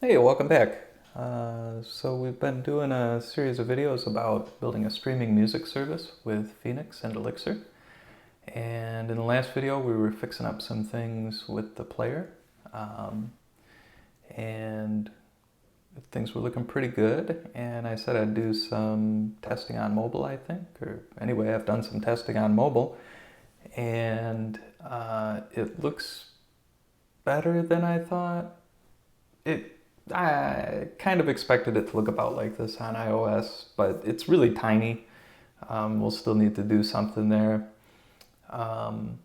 Hey, welcome back. So we've been doing a series of videos about building a streaming music service with Phoenix and Elixir. And in the last video, we were fixing up some things with the player. And things were looking pretty good. And I said I'd do some testing on mobile, I think. Or anyway, I've done some testing on mobile. And it looks better than I thought. I kind of expected it to look about like this on iOS, but it's really tiny. We'll still need to do something there. But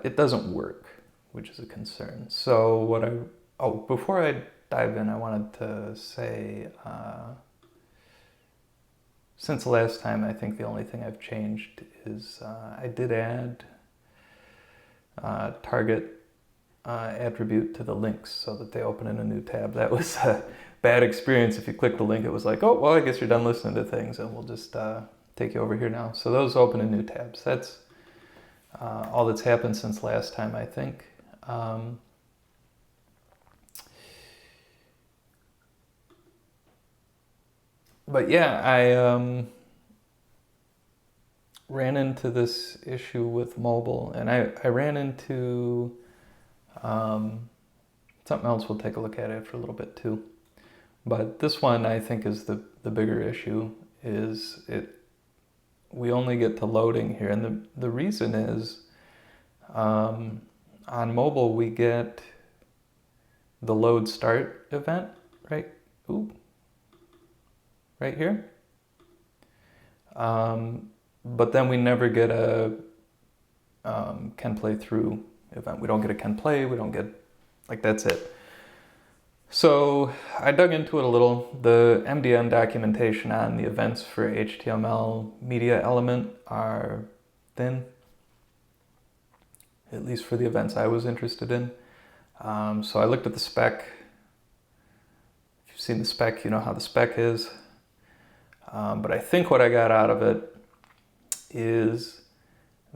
it doesn't work, which is a concern. So before I dive in, I wanted to say, since the last time, I think the only thing I've changed is I did add target attribute to the links so that they open in a new tab. That was a bad experience. If you click the link, it was like, oh, well, I guess you're done listening to things, and we'll just take you over here now. So those open in new tabs. That's all that's happened since last time, I think. But yeah, I ran into this issue with mobile, and I ran into something else we'll take a look at after a little bit too. But this one I think is the bigger issue, is we only get to loading here. And the reason is on mobile we get the load start event, right? Right here. But then we never get a can play through event. We don't get a can play, we don't get, like, that's it. So I dug into it a little. The MDN documentation on the events for HTML media element are thin, at least for the events I was interested in. So I looked at the spec. If you've seen the spec, you know how the spec is. But I think what I got out of it is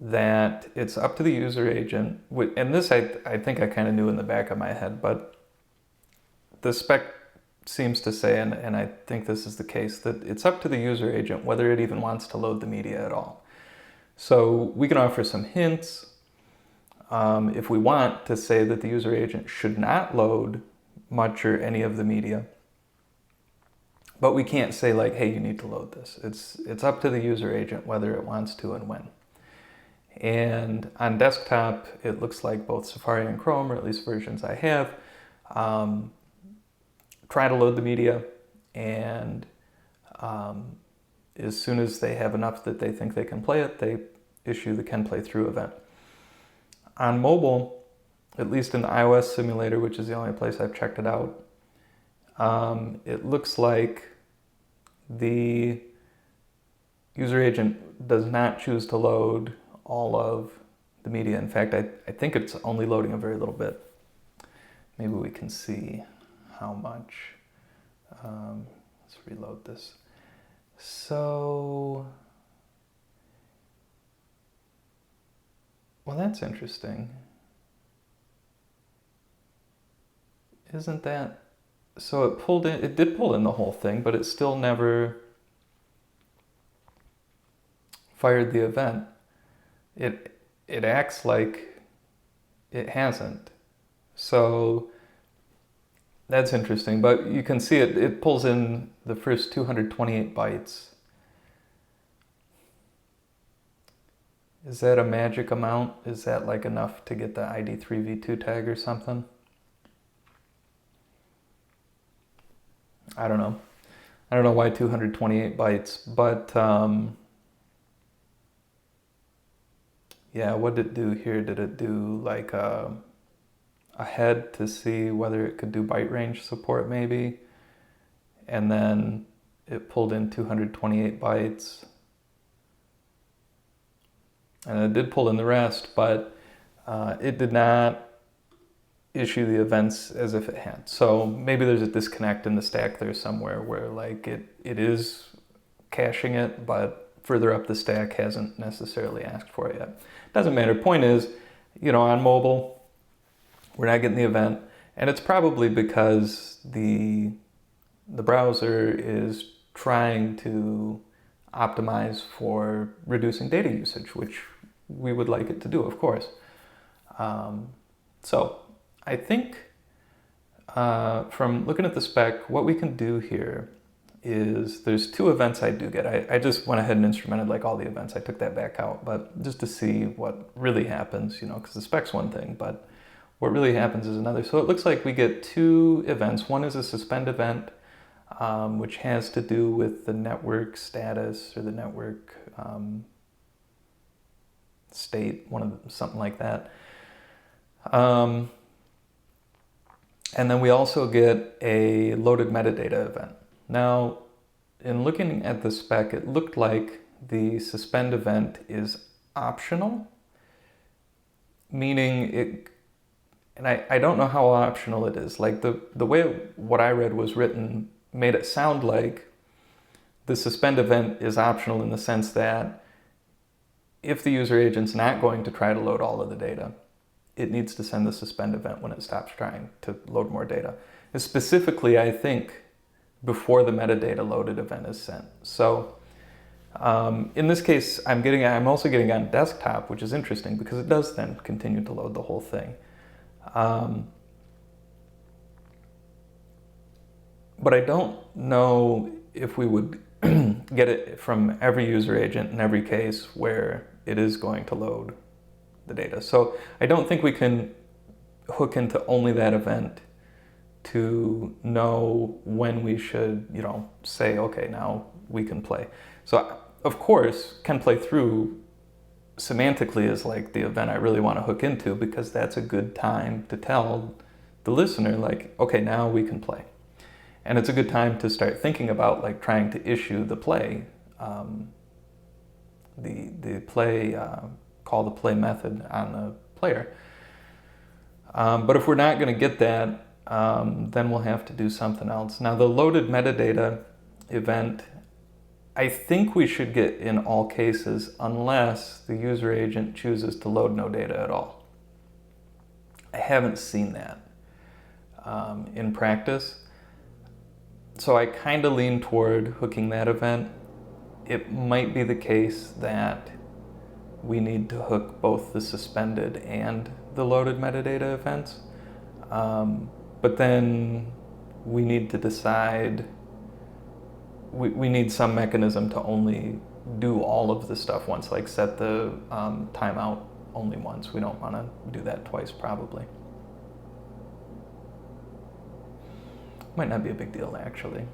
that it's up to the user agent, and this I think I kind of knew in the back of my head, but the spec seems to say, and I think this is the case, that it's up to the user agent whether it even wants to load the media at all. So we can offer some hints if we want to say that the user agent should not load much or any of the media. But we can't say like, hey, you need to load this. It's up to the user agent whether it wants to and when. And on desktop, it looks like both Safari and Chrome, or at least versions I have, try to load the media, and as soon as they have enough that they think they can play it, they issue the can play through event. On mobile, at least in the iOS simulator, which is the only place I've checked it out, it looks like the user agent does not choose to load all of the media. In fact, I think it's only loading a very little bit. Maybe we can see how much. Let's reload this. So, well, that's interesting. Isn't that, so it did pull in the whole thing, but it still never fired the event. It acts like it hasn't. So that's interesting, but you can see it pulls in the first 228 bytes. Is that a magic amount? Is that like enough to get the ID3v2 tag or something? I don't know. I don't know why 228 bytes, but yeah, what did it do here? Did it do like a head to see whether it could do byte range support maybe? And then it pulled in 228 bytes. And it did pull in the rest, but it did not issue the events as if it had. So maybe there's a disconnect in the stack there somewhere where like it is caching it, but further up the stack hasn't necessarily asked for it yet. Doesn't matter. Point is, on mobile, we're not getting the event, And it's probably because the browser is trying to optimize for reducing data usage, which we would like it to do, of course. So I think from looking at the spec, what we can do here is there's two events I do get. I just went ahead and instrumented like all the events. I took that back out, but just to see what really happens, because the spec's one thing, but what really happens is another. So it looks like we get two events. One is a suspend event, which has to do with the network status or the network state, something like that. And then we also get a loaded metadata event. Now, in looking at the spec, it looked like the suspend event is optional, meaning it, and I don't know how optional it is. Like the way what I read was written made it sound like the suspend event is optional in the sense that if the user agent's not going to try to load all of the data, it needs to send the suspend event when it stops trying to load more data. And specifically, I think, before the metadata loaded event is sent. So in this case, I'm also getting on desktop, which is interesting because it does then continue to load the whole thing. But I don't know if we would get it from every user agent in every case where it is going to load the data. So I don't think we can hook into only that event to know when we should, say, okay, now we can play. So of course, can play through semantically is like the event I really want to hook into because that's a good time to tell the listener like, okay, now we can play. And it's a good time to start thinking about like trying to issue the play, the play, call the play method on the player. But if we're not going to get that, then we'll have to do something else. Now the loaded metadata event, I think we should get in all cases unless the user agent chooses to load no data at all. I haven't seen that in practice. So I kind of lean toward hooking that event. It might be the case that we need to hook both the suspended and the loaded metadata events. But then we need to decide, we need some mechanism to only do all of the stuff once, like set the timeout only once. We don't want to do that twice probably. Might not be a big deal actually.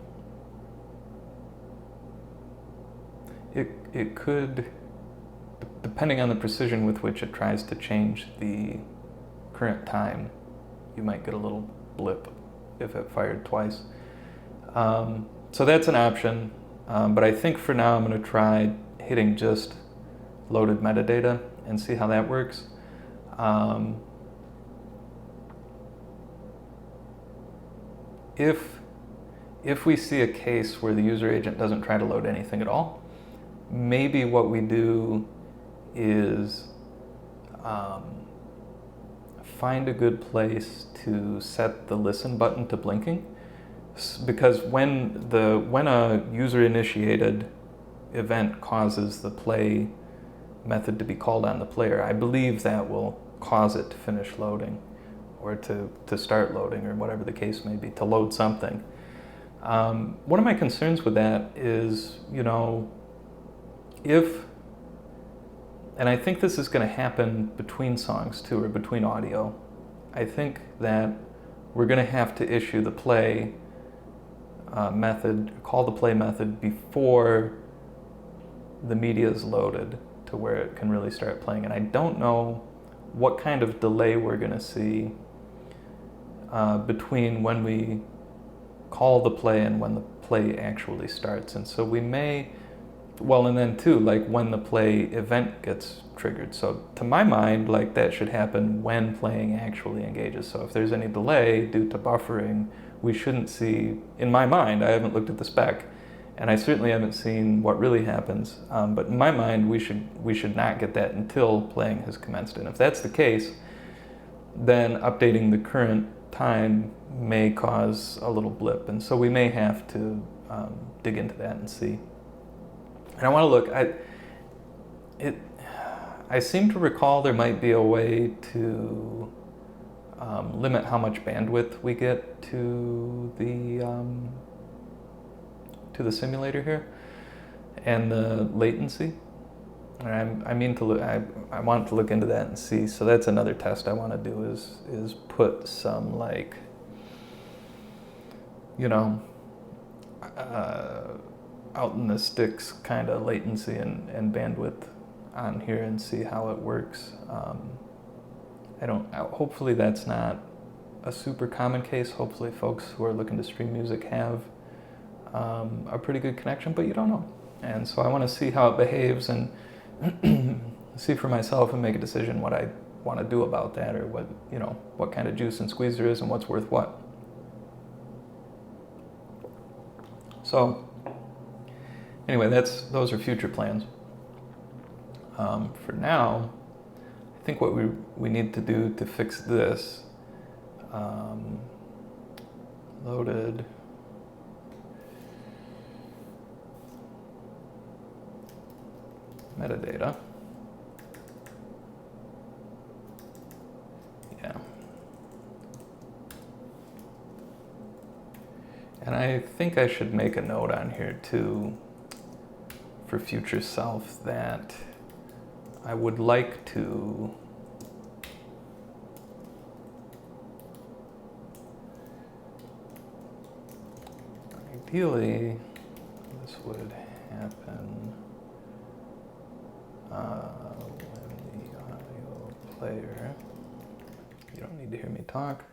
It could, depending on the precision with which it tries to change the current time, you might get a little blip if it fired twice. So that's an option, but I think for now I'm going to try hitting just loaded metadata and see how that works. If we see a case where the user agent doesn't try to load anything at all, maybe what we do is find a good place to set the listen button to blinking, because when a user-initiated event causes the play method to be called on the player, I believe that will cause it to finish loading or to start loading or whatever the case may be, to load something. One of my concerns with that is, and I think this is going to happen between songs too, or between audio. I think that we're going to have to issue the play method, call the play method before the media is loaded to where it can really start playing. And I don't know what kind of delay we're going to see between when we call the play and when the play actually starts. And so we may, and then too, like when the play event gets triggered. So to my mind, like that should happen when playing actually engages. So if there's any delay due to buffering, we shouldn't see, in my mind, I haven't looked at the spec, and I certainly haven't seen what really happens, but in my mind, we should not get that until playing has commenced. And if that's the case, then updating the current time may cause a little blip, and so we may have to dig into that and see. And I want to look. I seem to recall there might be a way to limit how much bandwidth we get to the simulator here, and the latency. And I want to look into that and see. So that's another test I want to do is put some, like, you know, out in the sticks kind of latency and bandwidth on here and see how it works. Hopefully that's not a super common case. Hopefully folks who are looking to stream music have a pretty good connection, but you don't know. And so I want to see how it behaves and see for myself and make a decision what I want to do about that, or what kind of juice and squeeze there is and what's worth what. So anyway, those are future plans. For now, I think what we need to do to fix this, loaded metadata. Yeah. And I think I should make a note on here too, for future self, that I would like to ideally this would happen when the audio player, you don't need to hear me talk.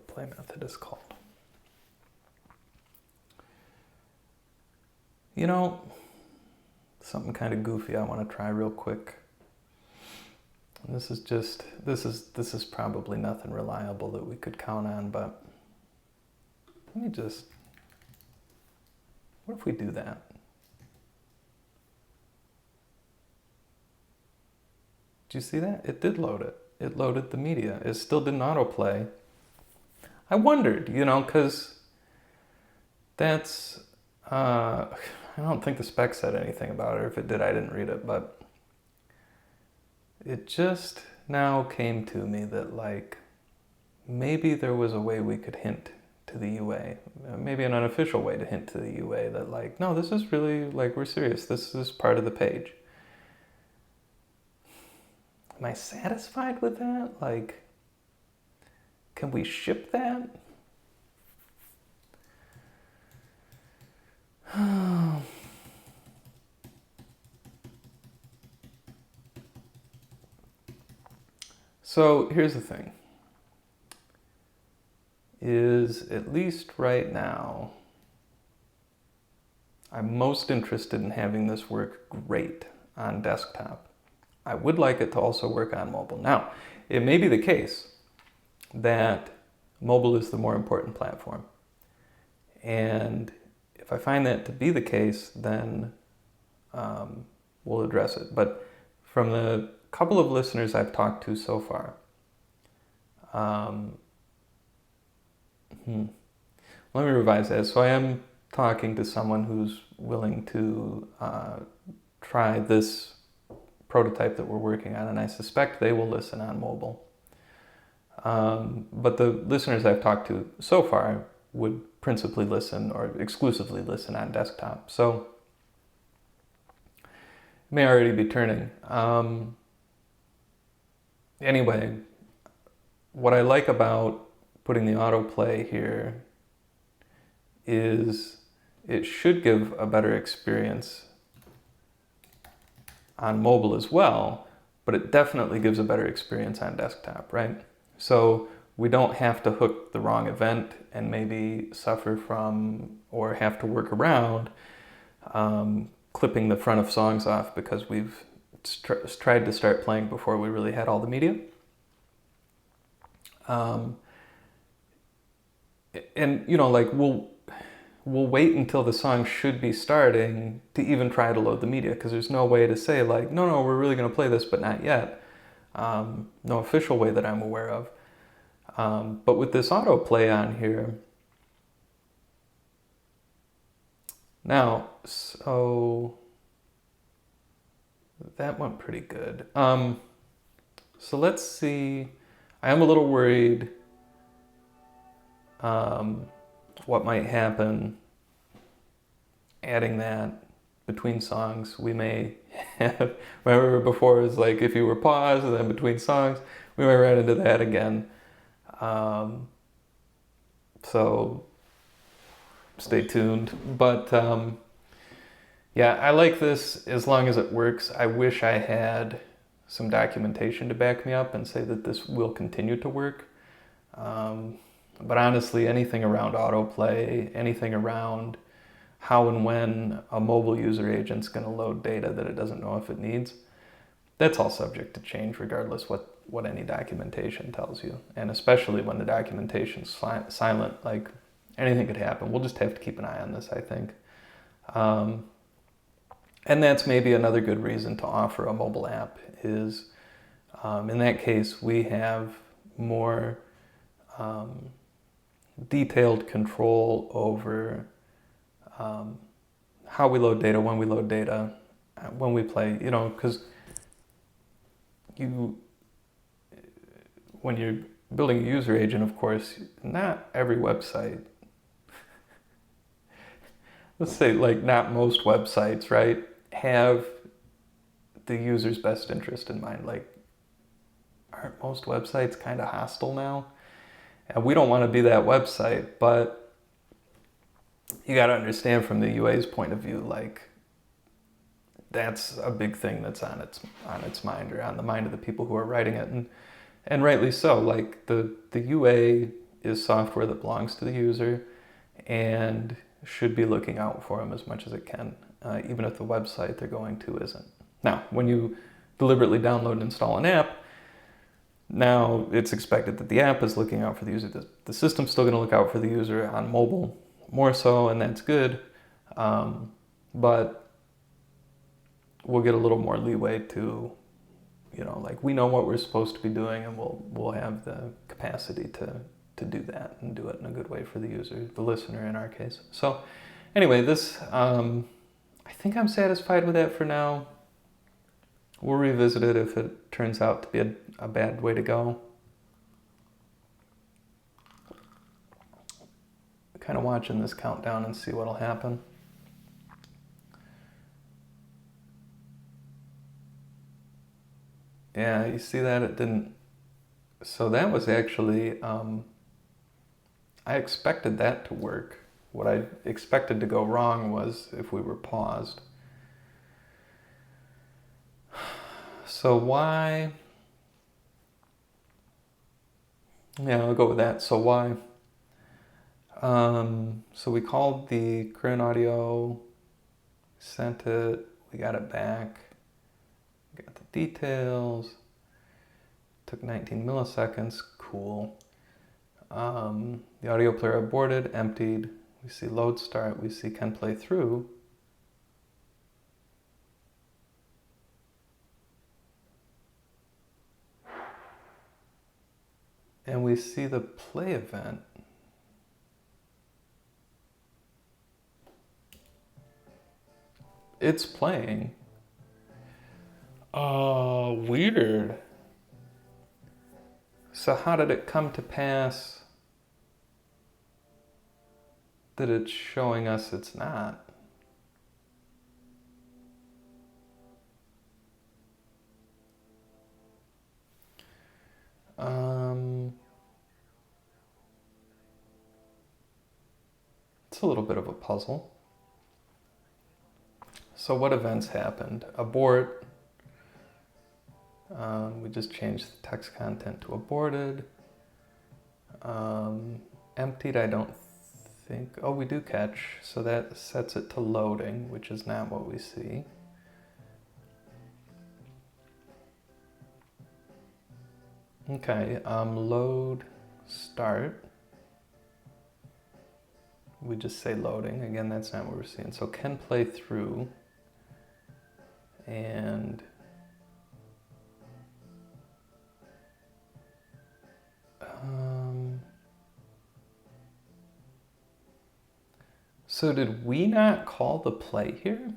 Play method is called. Something kind of goofy I want to try real quick. And this is probably nothing reliable that we could count on, but what if we do that? Did you see that? It did load it. It loaded the media. It still didn't autoplay. I wondered, because that's, I don't think the spec said anything about it. If it did, I didn't read it, but it just now came to me that, like, maybe there was a way we could hint to the UA, maybe an unofficial way to hint to the UA that, like, no, this is really, like, we're serious. This is part of the page. Am I satisfied with that? Like, can we ship that? So here's the thing, is at least right now, I'm most interested in having this work great on desktop. I would like it to also work on mobile. Now, it may be the case that mobile is the more important platform. And if I find that to be the case, then we'll address it. But from the couple of listeners I've talked to so far, let me revise that. So I am talking to someone who's willing to try this prototype that we're working on, and I suspect they will listen on mobile. But the listeners I've talked to so far would principally listen or exclusively listen on desktop. So it may already be turning. Anyway, what I like about putting the autoplay here is it should give a better experience on mobile as well, but it definitely gives a better experience on desktop, right? So we don't have to hook the wrong event and maybe suffer from or have to work around clipping the front of songs off because we've tried to start playing before we really had all the media. And you know, like we'll wait until the song should be starting to even try to load the media, because there's no way to say like, no, we're really going to play this, but not yet. No official way that I'm aware of. But with this autoplay on here, now, so that went pretty good. So let's see. I am a little worried what might happen adding that between songs. We may have, remember before it was like if you were paused and then between songs, we may run into that again. So stay tuned. But yeah, I like this as long as it works. I wish I had some documentation to back me up and say that this will continue to work. But honestly, anything around autoplay, anything around how and when a mobile user agent's going to load data that it doesn't know if it needs, that's all subject to change regardless what any documentation tells you. And especially when the documentation's silent, like anything could happen. We'll just have to keep an eye on this, I think. And that's maybe another good reason to offer a mobile app is, in that case, we have more detailed control over how we load data, when we play, you know, because when you're building a user agent, of course, not every website, let's say like not most websites, right, have the user's best interest in mind. Like, aren't most websites kind of hostile now? And we don't want to be that website, but you got to understand from the UA's point of view, like that's a big thing that's on its mind, or on the mind of the people who are writing it, and rightly so. Like the UA is software that belongs to the user and should be looking out for them as much as it can, even if the website they're going to isn't. Now, when you deliberately download and install an app, now it's expected that the app is looking out for the user. The system's still going to look out for the user on mobile more so, and that's good. But we'll get a little more leeway to, you know, like we know what we're supposed to be doing, and we'll have the capacity to do that and do it in a good way for the user, the listener in our case. So anyway, this, I think I'm satisfied with that for now. We'll revisit it if it turns out to be a bad way to go. Kind of watching this countdown and see what'll happen. Yeah, you see that? It didn't. So that was actually, I expected that to work. What I expected to go wrong was if we were paused. So why? Yeah, I'll go with that. So why? So we called the current audio, sent it, we got it back, got the details, took 19 milliseconds, cool. The audio player aborted, emptied, we see load start, we see can play through. And we see the play event. It's playing. Oh, weird. So how did it come to pass that it's showing us it's not? It's a little bit of a puzzle. So what events happened? Abort. We just changed the text content to aborted. Emptied, I don't think. Oh, we do catch, so that sets it to loading, which is not what we see. Okay, load start. We just say loading. Again, that's not what we're seeing. So can play through. And so did we not call the play here?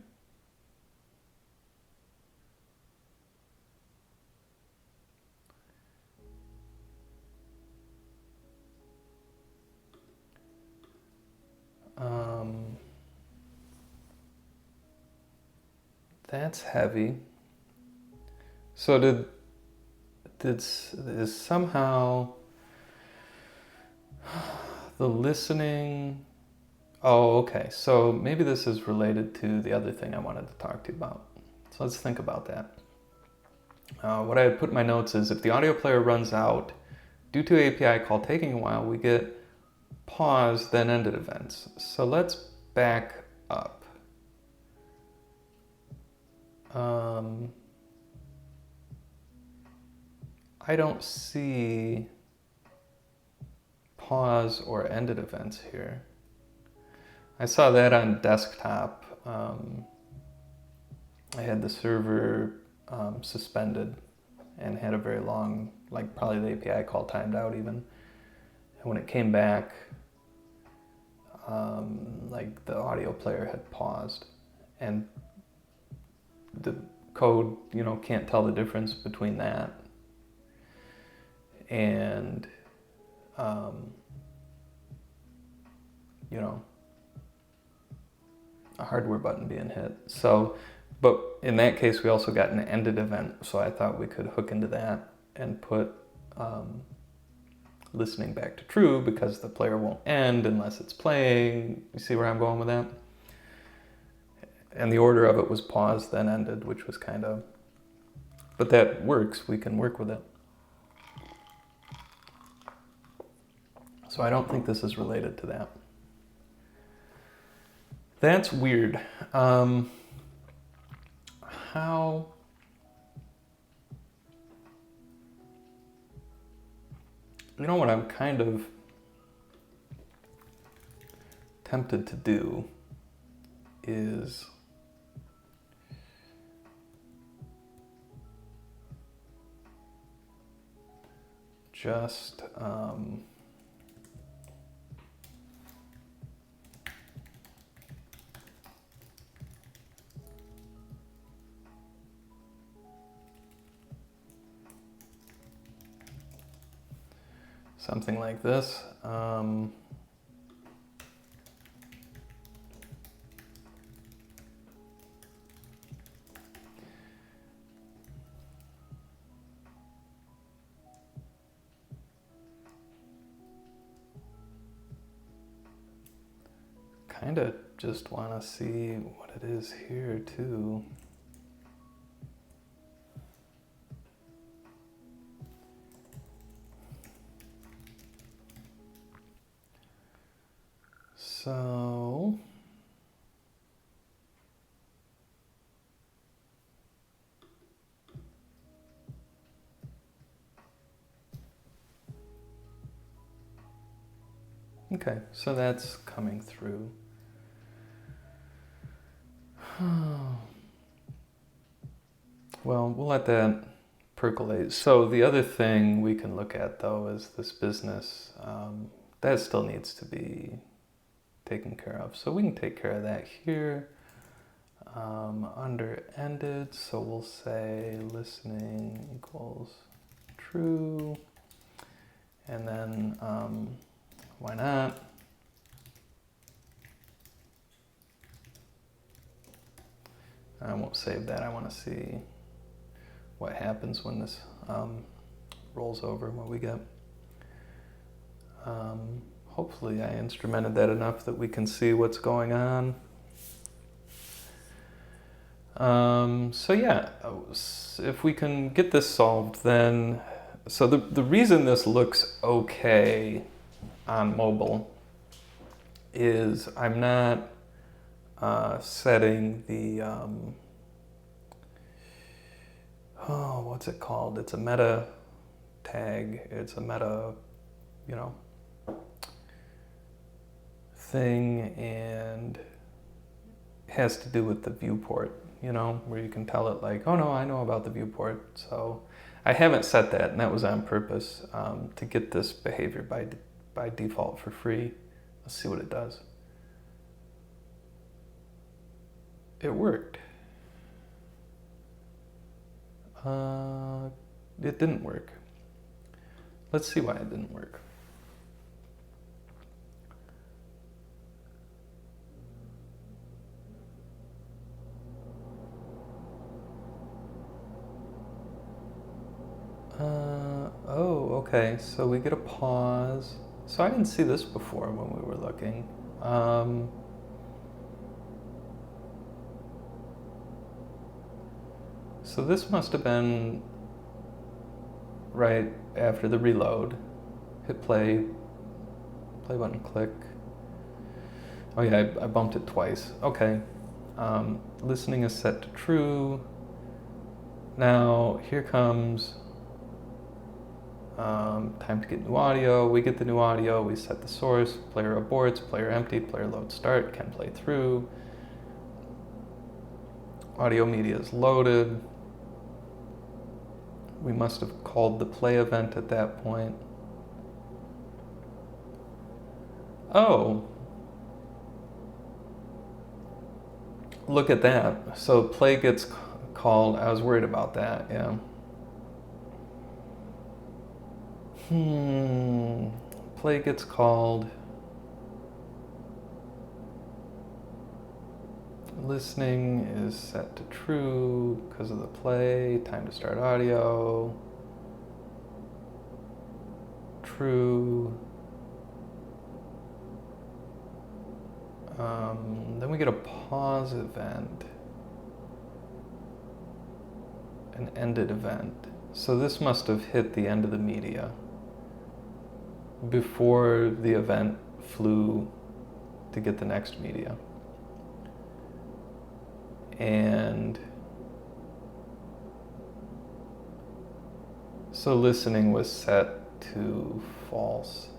That's heavy. So is somehow the listening? Oh, okay. So maybe this is related to the other thing I wanted to talk to you about. So let's think about that. What I had put in my notes is if the audio player runs out due to API call taking a while, we get pause, then ended events. So let's back up. I don't see pause or ended events here. I saw that on desktop. I had the server suspended and had a very long, like probably the API call timed out even. And when it came back, like the audio player had paused, and the code, can't tell the difference between that and, a hardware button being hit. So, but in that case, we also got an ended event. So I thought we could hook into that and put listening back to true because the player won't end unless it's playing. You see where I'm going with that? And the order of it was pause, then ended, which was kind of, but that works. We can work with it. So I don't think this is related to that. That's weird. How? You know what I'm kind of tempted to do is just something like this. Kind of just want to see what it is here too. So okay, so that's coming through. Well, we'll let that percolate. So the other thing we can look at though is this business. That still needs to be taken care of. So we can take care of that here. Under ended, so we'll say listening equals true. And then why not? I won't save that. I want to see what happens when this rolls over, what we get. Hopefully I instrumented that enough that we can see what's going on. So yeah, if we can get this solved, then, so the reason this looks okay on mobile is I'm not setting the, what's it called? It's a meta tag. It's a meta, you know, thing, and it has to do with the viewport, you know, where you can tell it like, oh no, I know about the viewport. So I haven't set that, and that was on purpose to get this behavior by default for free. Let's see what it does. It worked. It didn't work. Let's see why it didn't work. Oh, okay, so we get a pause. So I didn't see this before when we were looking. So this must have been right after the reload. Hit play button, click. Oh yeah, I bumped it twice. Okay, listening is set to true. Now here comes time to get new audio. We get the new audio, we set the source, player aborts, player empty, player load start, can play through. Audio media is loaded. We must have called the play event at that point. Oh, look at that. So play gets called. I was worried about that, yeah. Play gets called. Listening is set to true because of the play. Time to start audio. True. Then we get a pause event. An ended event. So this must have hit the end of the media before the event flew to get the next media. And so listening was set to false.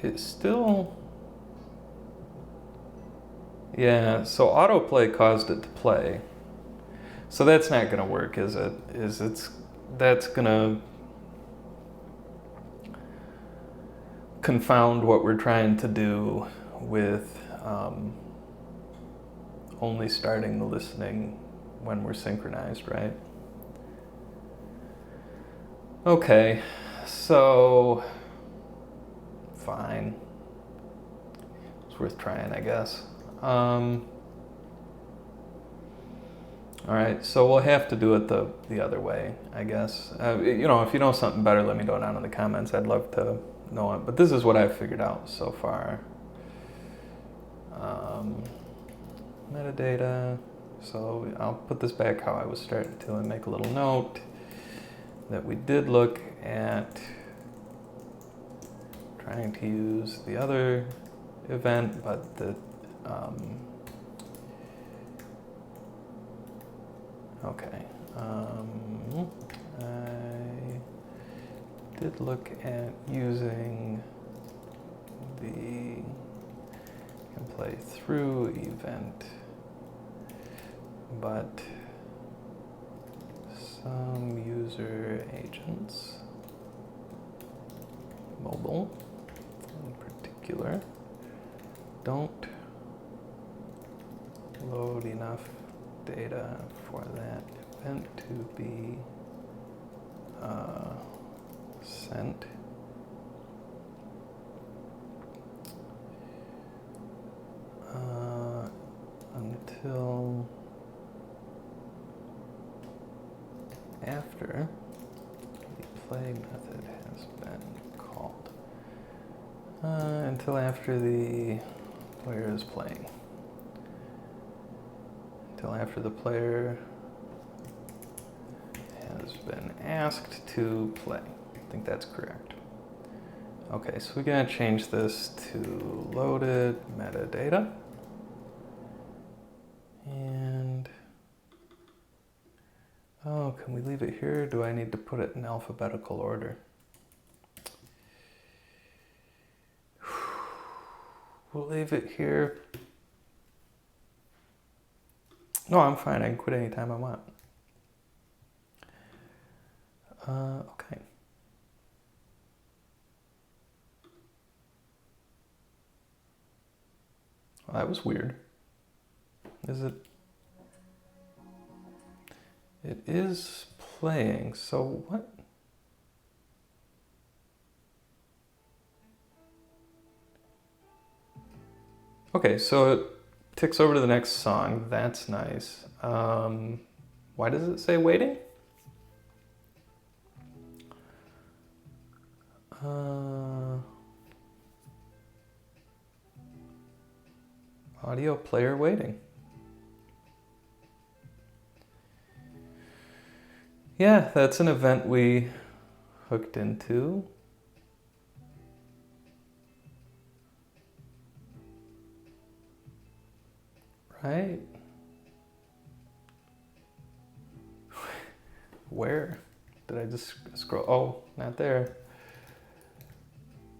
It's still, yeah, so autoplay caused it to play. So that's not gonna work, is it? That's gonna confound what we're trying to do with only starting the listening when we're synchronized, right? Okay, so fine. It's worth trying, I guess. All right, so we'll have to do it the other way, I guess. You know, if you know something better, let me know down in the comments. I'd love to know it, but this is what I've figured out so far. Metadata. So I'll put this back how I was starting to and make a little note that we did look at trying to use the other event, but the okay. I did look at using the can play through event, but some user agents, mobile in particular, don't load enough data for that event to be sent. Until after the play method has been called. Until after the player is playing. till after the player has been asked to play. I think that's correct. Okay, so we're gonna change this to loaded metadata. And, oh, can we leave it here? Or do I need to put it in alphabetical order? We'll leave it here. No, I'm fine. I can quit anytime I want. Okay. Well, that was weird. Is it? It is playing, so what? Okay, so it ticks over to the next song. That's nice. Why does it say waiting? Audio player waiting. Yeah, that's an event we hooked into. Right? Where? Did I just scroll? Oh, not there.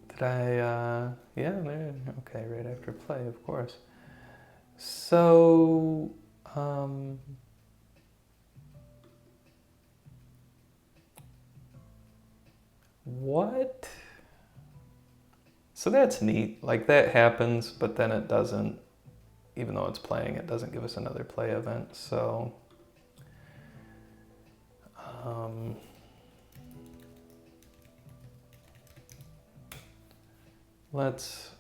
Did I, yeah, there, okay, right after play, of course. So, what? So that's neat, like that happens, but then it doesn't, even though it's playing, it doesn't give us another play event, so. Let's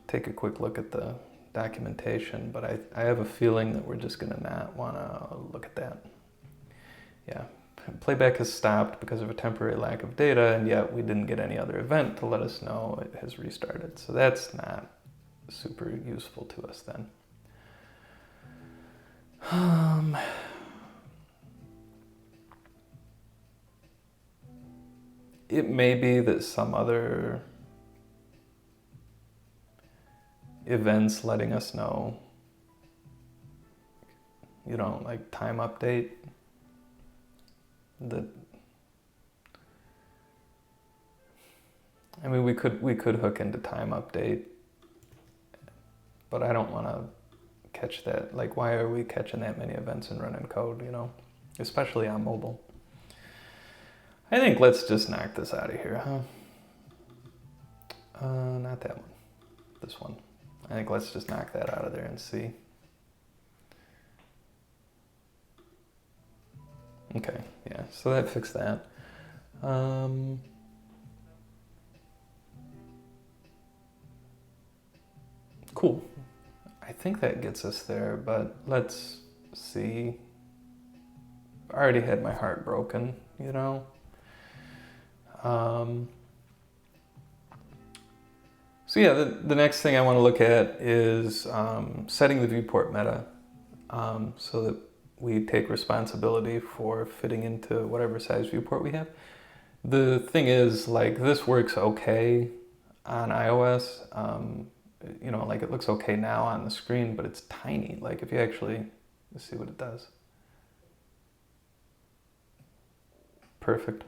take a quick look at the documentation, but I have a feeling that we're just gonna not wanna look at that. Yeah, playback has stopped because of a temporary lack of data, and yet we didn't get any other event to let us know it has restarted. So that's not super useful to us then. It may be that some other events letting us know, you know, like time update, that, I mean, we could hook into time update, but I don't want to catch that. Like, why are we catching that many events and running code, you know, especially on mobile? I think let's just knock this out of here, huh? Not that one, this one. I think let's just knock that out of there and see. Okay, yeah, so that fixed that. Cool. I think that gets us there, but let's see. I already had my heart broken, you know? So yeah, the next thing I want to look at is setting the viewport meta so that we take responsibility for fitting into whatever size viewport we have. The thing is, like, this works okay on iOS. You know, like, it looks okay now on the screen, but it's tiny. Like, if you actually, let's see what it does. Perfect.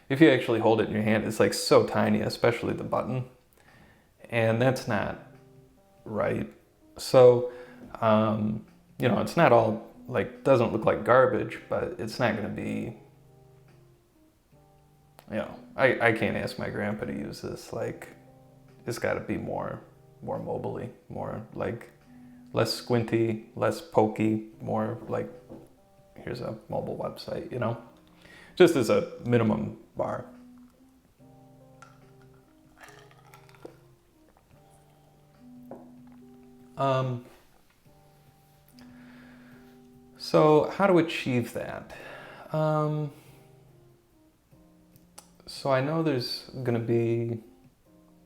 If you actually hold it in your hand, it's like so tiny, especially the button. And that's not right. So, you know, it's not all, like, doesn't look like garbage, but it's not going to be, you know, I can't ask my grandpa to use this. Like, it's got to be more mobily, more like less squinty, less pokey, more like, here's a mobile website, you know, just as a minimum bar. So how to achieve that? So I know there's going to be,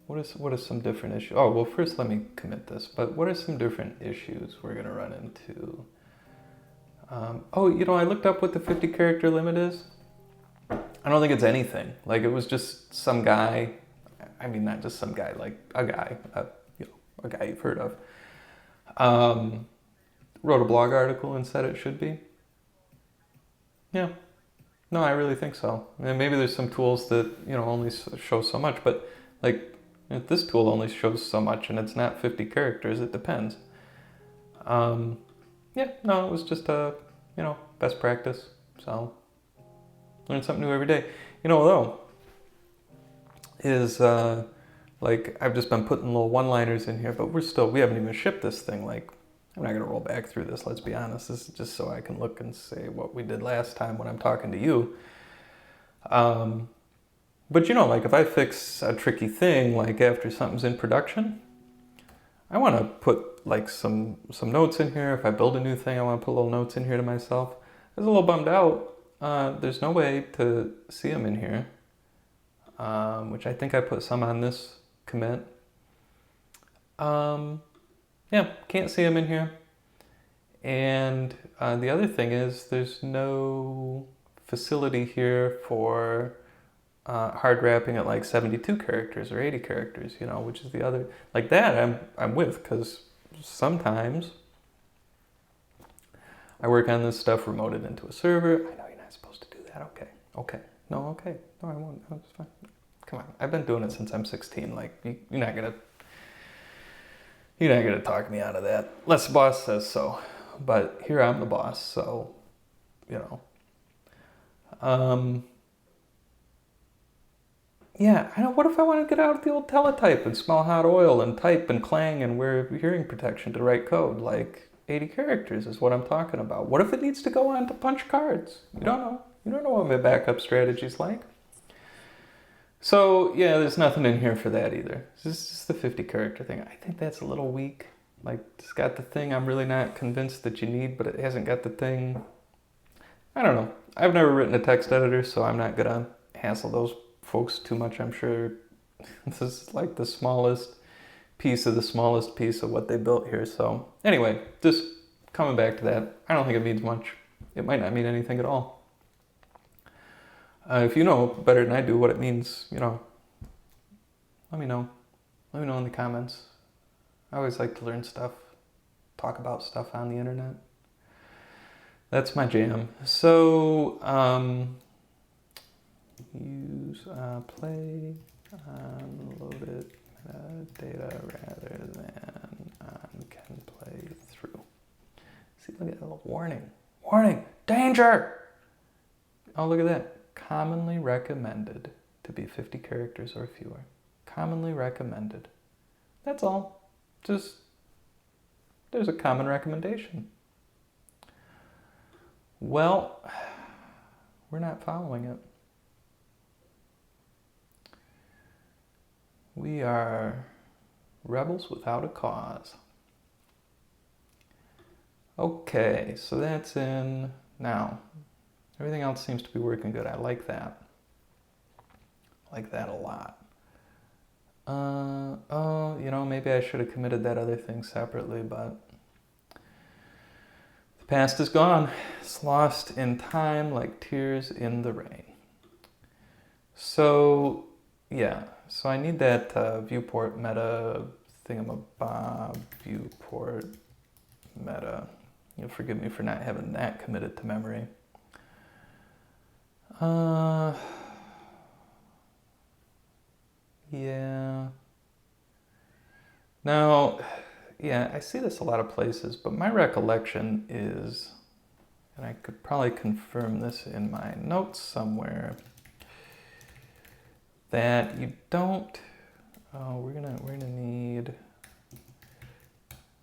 what are some different issues? Oh, well, first let me commit this, but what are some different issues we're going to run into? Oh, you know, I looked up what the 50 character limit is. I don't think it's anything. Like, it was just some guy. I mean, not just some guy, like a guy, you know, a guy you've heard of. Wrote a blog article and said it should be. Yeah. No, I really think so. And maybe there's some tools that, you know, only show so much, but like this tool only shows so much and it's not 50 characters. It depends. Yeah, no, it was just a, you know, best practice. So learn something new every day. You know, though, is like I've just been putting little one-liners in here, but we haven't even shipped this thing. Like, I'm not gonna roll back through this, let's be honest. This is just so I can look and say what we did last time when I'm talking to you. But you know, like if I fix a tricky thing, like after something's in production, I want to put like some notes in here. If I build a new thing, I want to put little notes in here to myself. I was a little bummed out. There's no way to see them in here, which I think I put some on this commit. Yeah, can't see them in here. And the other thing is there's no facility here for hard wrapping at like 72 characters or 80 characters, you know, which is the other, like that I'm with, because sometimes I work on this stuff remoted into a server. I know you're not supposed to do that. Okay. No, I won't. No, it's fine. Come on. I've been doing it since I'm 16. Like, you're not gonna talk me out of that. Unless the boss says so. But here I'm the boss, so, you know. Yeah, I know. What if I want to get out of the old teletype and smell hot oil and type and clang and wear hearing protection to write code? Like 80 characters is what I'm talking about. What if it needs to go on to punch cards? You don't know. You don't know what my backup strategy's like. So yeah, there's nothing in here for that either. This is just the 50 character thing. I think that's a little weak. Like, it's got the thing I'm really not convinced that you need, but it hasn't got the thing. I don't know. I've never written a text editor, so I'm not gonna hassle those folks too much. I'm sure this is like the smallest piece of the smallest piece of what they built here. So anyway, just coming back to that, I don't think it means much. It might not mean anything at all. If you know better than I do what it means, you know, let me know. Let me know in the comments. I always like to learn stuff, talk about stuff on the internet. That's my jam. So, use play unloaded metadata rather than can play through. See, look at that little warning. Warning! Danger! Oh, look at that. Commonly recommended to be 50 characters or fewer. Commonly recommended. That's all. Just, there's a common recommendation. Well, we're not following it. We are rebels without a cause. Okay, so that's in now. Everything else seems to be working good. I like that. I like that a lot. Oh, you know, maybe I should have committed that other thing separately, but the past is gone. It's lost in time like tears in the rain. So, yeah. So I need that viewport meta thingamabob, viewport meta. You'll forgive me for not having that committed to memory. Yeah. Now, yeah, I see this a lot of places, but my recollection is, and I could probably confirm this in my notes somewhere, that you don't, we're gonna need,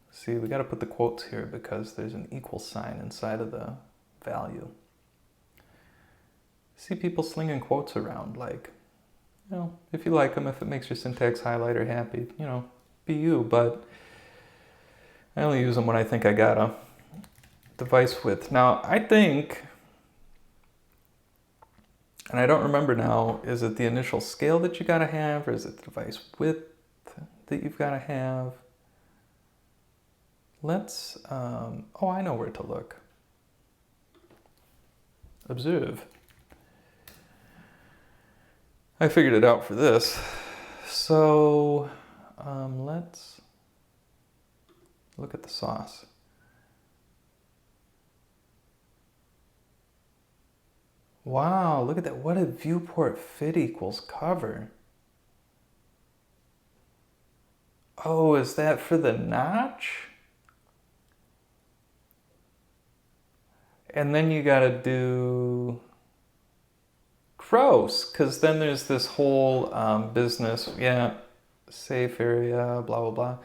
see, we gotta put the quotes here because there's an equal sign inside of the value. See people slinging quotes around, like, you know, if you like them, if it makes your syntax highlighter happy, you know, be you, but I only use them when I think I got a device width. Now, I think, and I don't remember now, is it the initial scale that you gotta have, or is it the device width that you've gotta have? Let's, oh, I know where to look. observe. I figured it out for this. So let's look at the sauce. Wow, look at that. What did viewport fit equals cover? Oh, is that for the notch? And then you gotta do gross, because then there's this whole business, yeah, safe area, blah, blah, blah.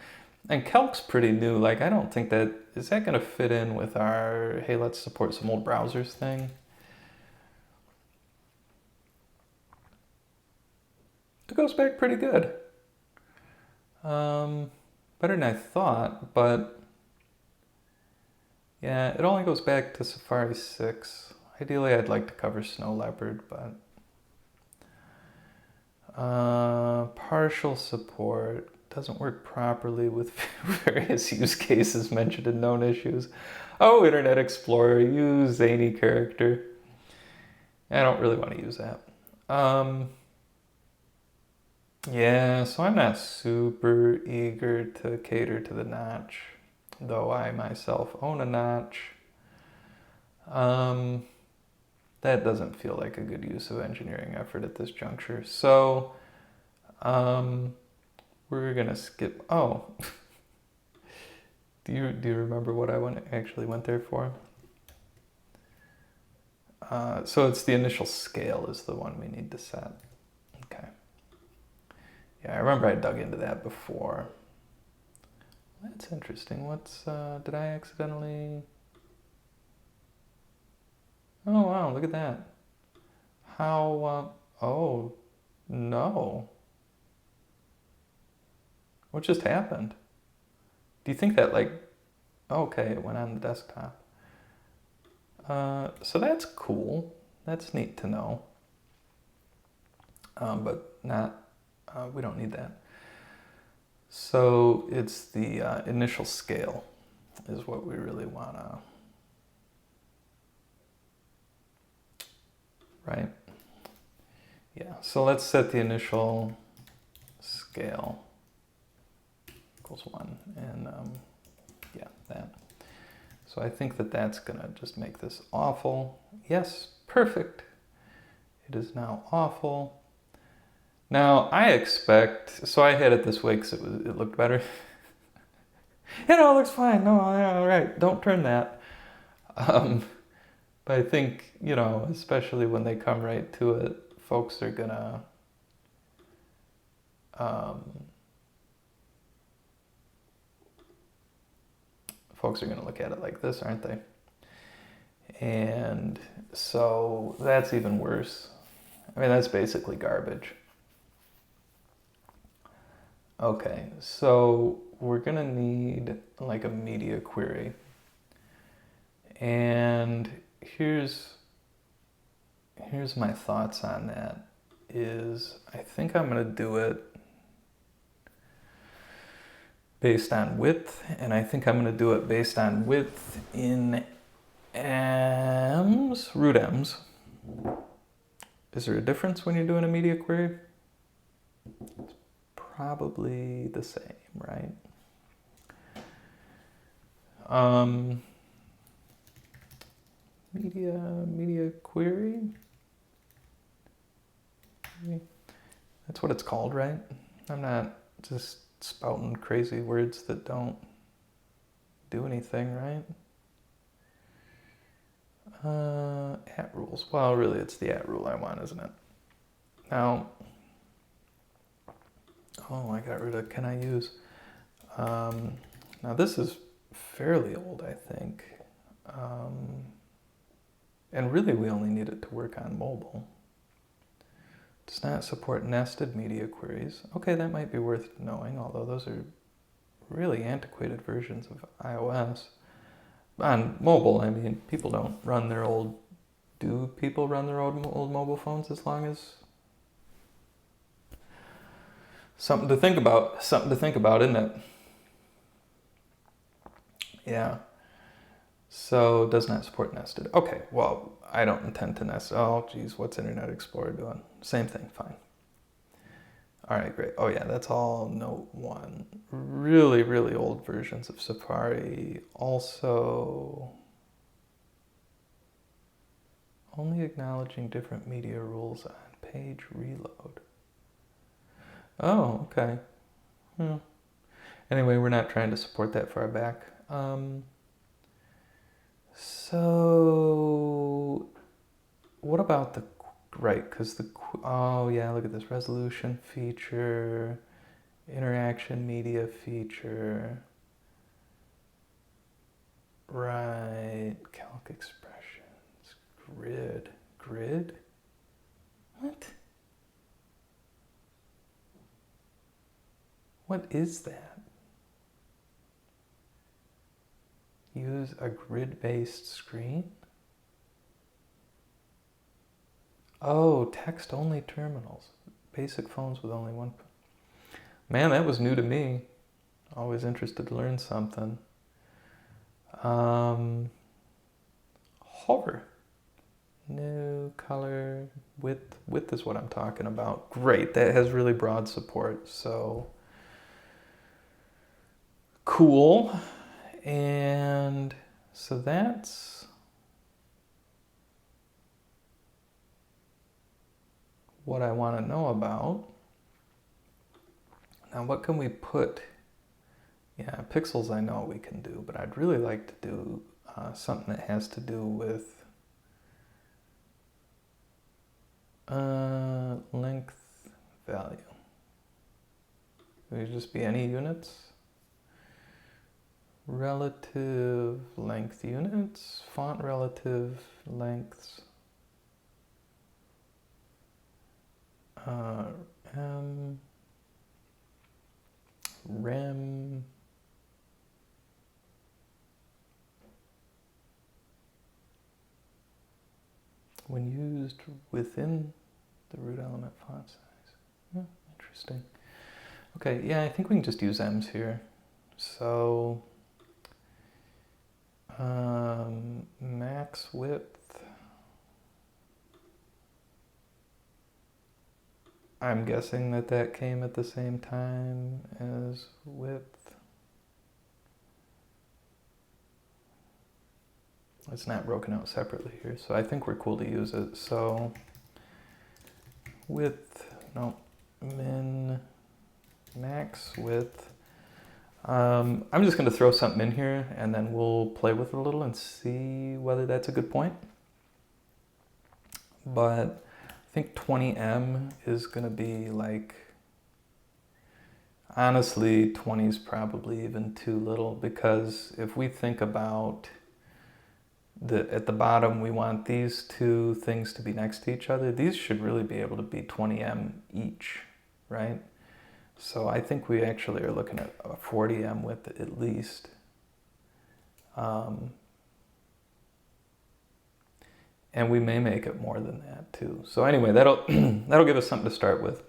And calc's pretty new. Like, I don't think that, is that gonna fit in with our, hey, let's support some old browsers thing? It goes back pretty good. Better than I thought, but yeah, it only goes back to Safari 6. Ideally, I'd like to cover Snow Leopard, but partial support doesn't work properly with various use cases mentioned in known issues. Oh, Internet Explorer, use zany character. I don't really want to use that. Yeah, so I'm not super eager to cater to the notch, though I myself own a notch. That doesn't feel like a good use of engineering effort at this juncture. So we're gonna skip. Oh, do you remember what I actually went there for? So it's the initial scale is the one we need to set. Okay. Yeah, I remember I dug into that before. That's interesting. What's, did I accidentally... Oh, wow, look at that. How, oh, no. What just happened? Do you think that, like, okay, it went on the desktop. So that's cool. That's neat to know. But not, we don't need that. So it's the initial scale is what we really want to, right? Yeah, so let's set the initial scale equals 1, and yeah, that. So I think that that's gonna just make this awful. Yes, perfect. It is now awful. Now I expect, so I had it this way because it looked better. You know, it looks fine. No, all right, don't turn that. But I think, you know, especially when they come right to it, folks are gonna look at it like this, aren't they? And so that's even worse. I mean, that's basically garbage. Okay, so we're gonna need like a media query. And here's my thoughts on that is I think I'm gonna do it based on width, and I think I'm gonna do it based on width in ems, root ems. Is there a difference when you're doing a media query? It's probably the same, right? Media query. That's what it's called, right? I'm not just spouting crazy words that don't do anything, right? At rules. Well, really, it's the at rule I want, isn't it? Now, oh, I got rid of can I use. Now this is fairly old, I think. And really we only need it to work on mobile. Does not support nested media queries. Okay, that might be worth knowing, although those are really antiquated versions of iOS. On mobile, I mean, people don't run their old... Do people run their old mobile phones as long as... Something to think about, isn't it? Yeah. So, does not support nested. Okay, well, I don't intend to oh geez, what's Internet Explorer doing? Same thing, fine. All right, great. Oh yeah, that's all Note 1. Really, really old versions of Safari. Also, only acknowledging different media rules on page reload. Oh, okay. Anyway, we're not trying to support that far back. So, what about the, right, because oh yeah, look at this, resolution feature, interaction media feature, right, calc expressions, grid? What? What is that? Use a grid-based screen? Oh, text-only terminals. Basic phones with only one. Man, that was new to me. Always interested to learn something. Hover. New color. Width is what I'm talking about. Great, that has really broad support. So cool. And so that's what I want to know about. Now, what can we put? Yeah, pixels I know we can do, but I'd really like to do something that has to do with length value. Would it just be any units? Relative length units, font relative lengths, rem, when used within the root element font size. Yeah, interesting. Okay, yeah, I think we can just use ems here. So max width, I'm guessing that came at the same time as width. It's not broken out separately here, so I think we're cool to use it. So width, no, min, max width. I'm just going to throw something in here and then we'll play with it a little and see whether that's a good point. But I think 20M is going to be like, honestly, 20 is probably even too little, because if we think about at the bottom, we want these two things to be next to each other. These should really be able to be 20M each, right? So I think we actually are looking at a 40M width at least. And we may make it more than that too. So anyway, that'll give us something to start with.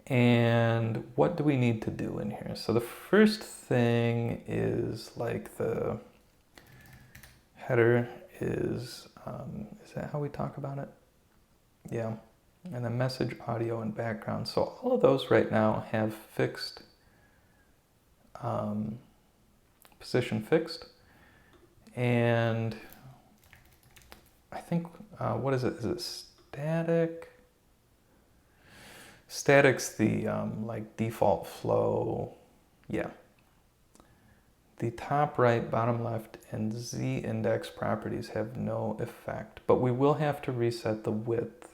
And what do we need to do in here? So the first thing is like the header is that how we talk about it? Yeah. And then message, audio, and background. So all of those right now have fixed, position fixed. And I think, what is it? Is it static? Static's the like default flow. Yeah. The top right, bottom left, and Z index properties have no effect, but we will have to reset the width,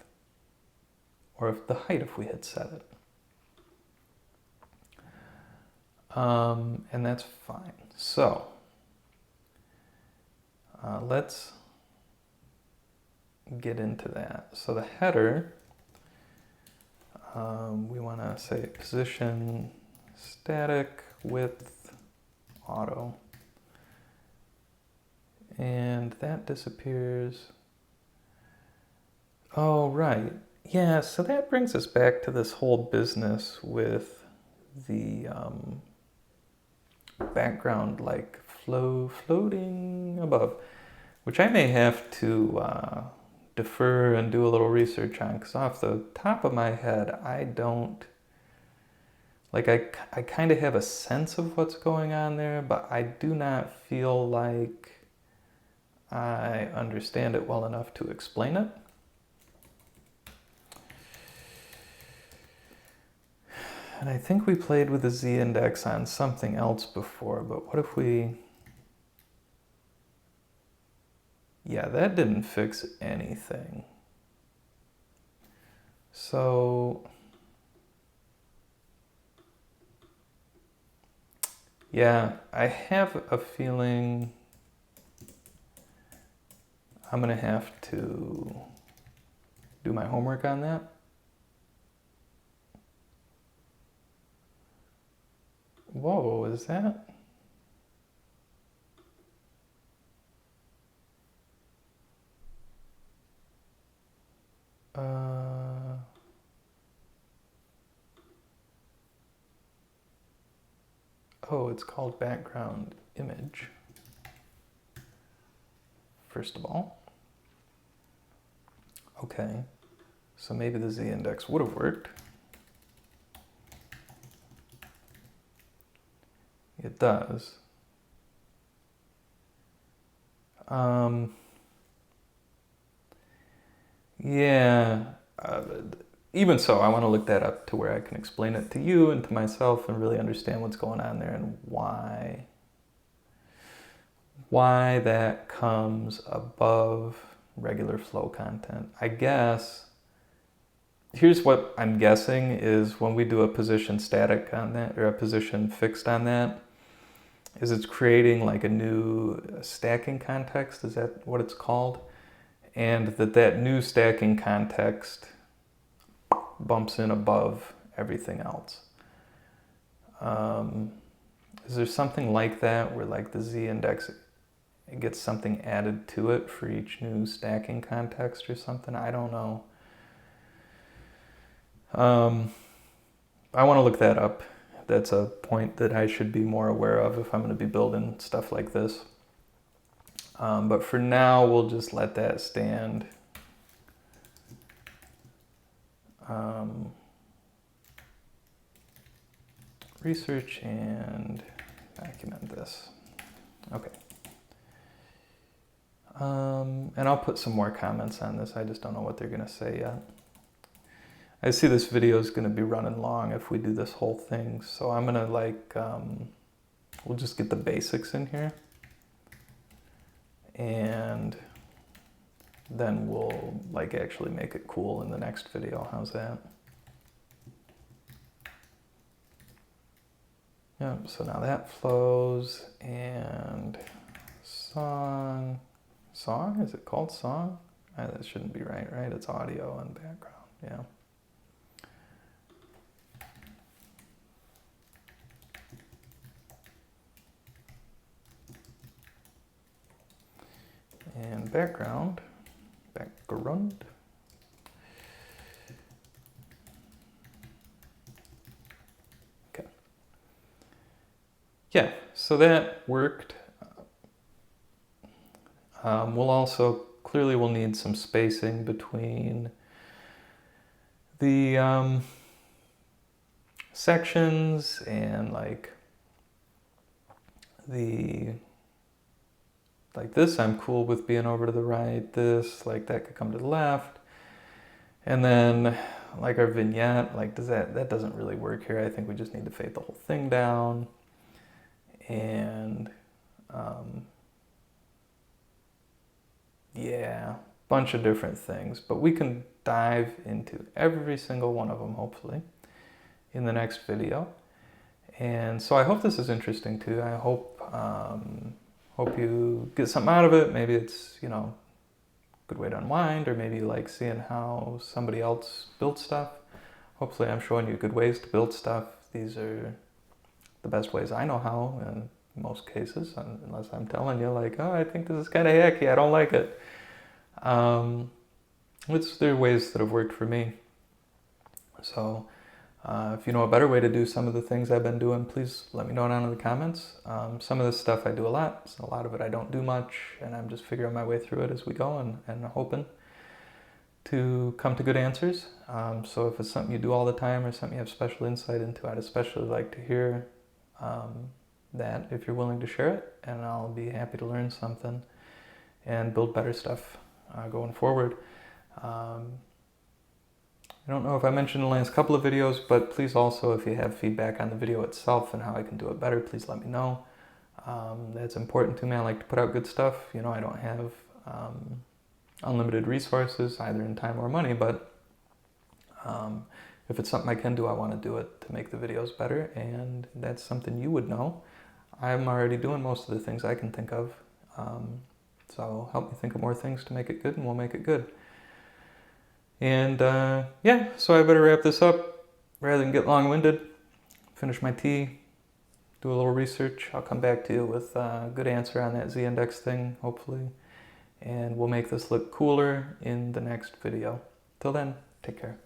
or if the height if we had set it. And that's fine. So let's get into that. So the header, we want to say position static width auto, and that disappears. Oh, right. Yeah, so that brings us back to this whole business with the background like floating above, which I may have to defer and do a little research on, because off the top of my head, I don't, like I kind of have a sense of what's going on there, but I do not feel like I understand it well enough to explain it. And I think we played with the z-index on something else before, but what if we... Yeah, that didn't fix anything. So... yeah, I have a feeling I'm gonna have to do my homework on that. Whoa, is that? Oh, it's called background image, first of all. Okay, so maybe the z-index would have worked. It does. Yeah, even so, I want to look that up to where I can explain it to you and to myself and really understand what's going on there and why that comes above regular flow content. I guess, here's what I'm guessing is when we do a position static on that, or a position fixed on that, is it's creating like a new stacking context, is that what it's called? And that new stacking context bumps in above everything else. Is there something like that where like the z-index gets something added to it for each new stacking context or something? I don't know. I want to look that up. That's a point that I should be more aware of if I'm going to be building stuff like this. But for now, we'll just let that stand. Research and document this. Okay. And I'll put some more comments on this. I just don't know what they're going to say yet. I see this video is going to be running long if we do this whole thing. So I'm going to like, we'll just get the basics in here. And then we'll like actually make it cool in the next video. How's that? Yeah, so now that flows and song, is it called song? That shouldn't be right? It's audio and background, yeah. And background. Okay. Yeah, so that worked. We'll need some spacing between the sections and like this, I'm cool with being over to the right. This, like that could come to the left. And then like our vignette, like that doesn't really work here. I think we just need to fade the whole thing down. And yeah, bunch of different things. But we can dive into every single one of them, hopefully, in the next video. And so I hope this is interesting too. I hope you get something out of it. Maybe it's, you know, a good way to unwind, or maybe you like seeing how somebody else builds stuff. Hopefully I'm showing you good ways to build stuff. These are the best ways I know how in most cases, unless I'm telling you like, oh, I think this is kind of hacky, I don't like it. There are ways that have worked for me. So If you know a better way to do some of the things I've been doing, please let me know down in the comments. Some of this stuff I do a lot, so a lot of it I don't do much, and I'm just figuring my way through it as we go and hoping to come to good answers. So if it's something you do all the time or something you have special insight into, I'd especially like to hear that if you're willing to share it, and I'll be happy to learn something and build better stuff going forward. I don't know if I mentioned in the last couple of videos, but please also, if you have feedback on the video itself and how I can do it better, please let me know. That's important to me. I like to put out good stuff. You know, I don't have unlimited resources, either in time or money, but if it's something I can do, I want to do it to make the videos better, and that's something you would know. I'm already doing most of the things I can think of, so help me think of more things to make it good, and we'll make it good. And yeah, so I better wrap this up rather than get long-winded. Finish my tea, do a little research. I'll come back to you with a good answer on that z-index thing, hopefully. And we'll make this look cooler in the next video. Till then, take care.